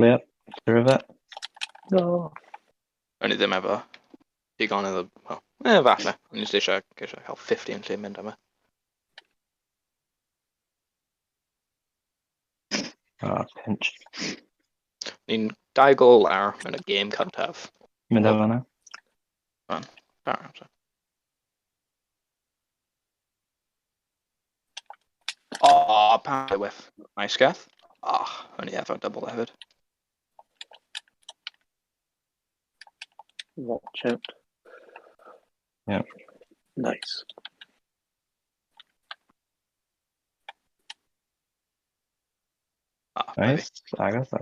Clear. Clear of it. No. Only ddim efo digon iddo, wel, falle. Ond nes eisiau cael 50 yn lle mynd yma. Pinch. Ni'n 2 gol lawr yn y game cyntaf. Mynd efo hwnna. O, pan whiff. Nice gath. O'n i efo double hefyd. Watch out. Yeah. Nice. Nice. Agos.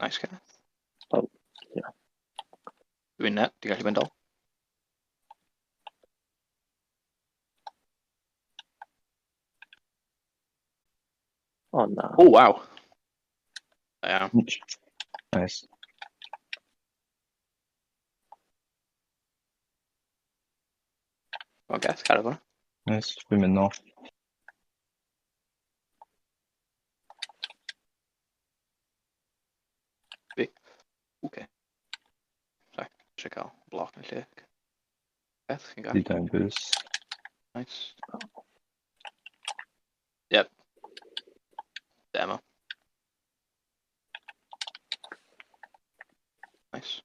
Nice gath. Oh, yeah. Dwi'n net, di gallu mynd ol. Oh, no. Oh, wow. Yeah. Nice. O gath, cadw hwnna. Nice. Dwi'n mynd nôl. Okay. Sorry, eisiau cael block yn lle. Gath, chi'n Di gael. down boost. Nice. Yep. Demo. Nice.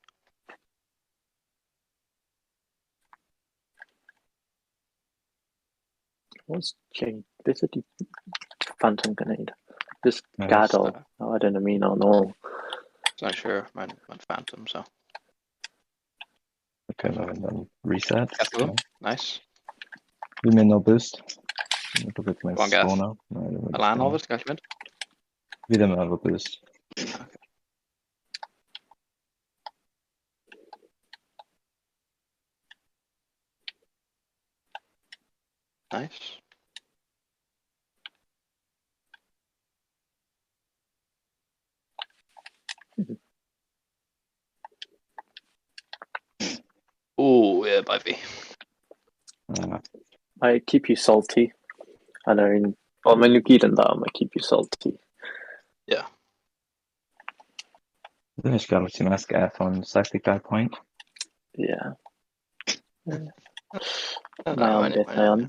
What's Jane? Beth ydi Phantom gwneud? Just Nice. gadael. Oh, I don't mean on all. Not sure, mae'n phantom, so. Okay, then reset. Gath hwn. Nice. Dwi'n mynd no boost. Dwi'n gwybod mae'n Go on, Gath. score now. Alan, Olford, ti'n gallu mynd? Fi ddim yn efo boost. Okay. Nice. Ooh, yeah, by fi. I keep you salty. I know. Well, mae'n nhw gyd yn dda, I keep you salty. Yeah. Dwi'n eisiau gael ti mas gath on 75 point. Yeah. No, Mae on beth, mae on.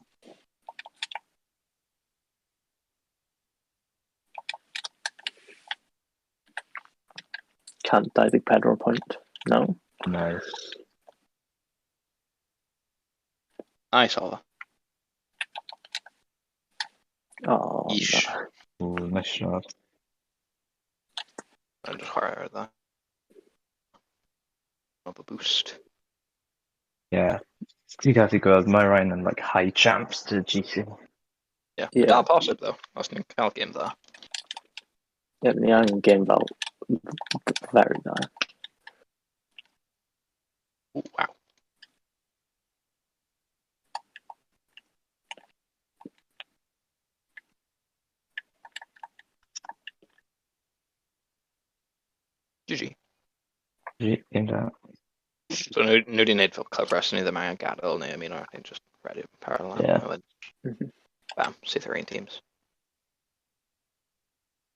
Cant 24 point. No. Nice. Nice, Olford. Oh, Yeesh. no. Ooh, nice shot. I'm just chwarae ar dda. Up a boost. Yeah. Ti'n gallu gweld mae Ryan yn like high champs to GC. Yeah. Yeah. Dal posib, though. Os ni'n cael game dda. Yeah, ni angen game fel very dda. Ooh, wow. GG. Game down. So nhw di wneud fel cyfres ni ddim angen gadael neu ymuno, ni'n just ready parallel. Yeah. Bam, syth yr un teams.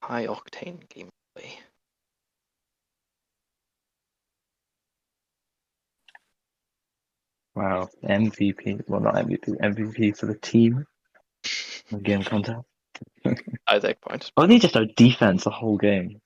High octane gameplay. Wow. MVP. Well, not MVP. MVP for the team. The game content. 20 points. Oh, they just had defense the whole game.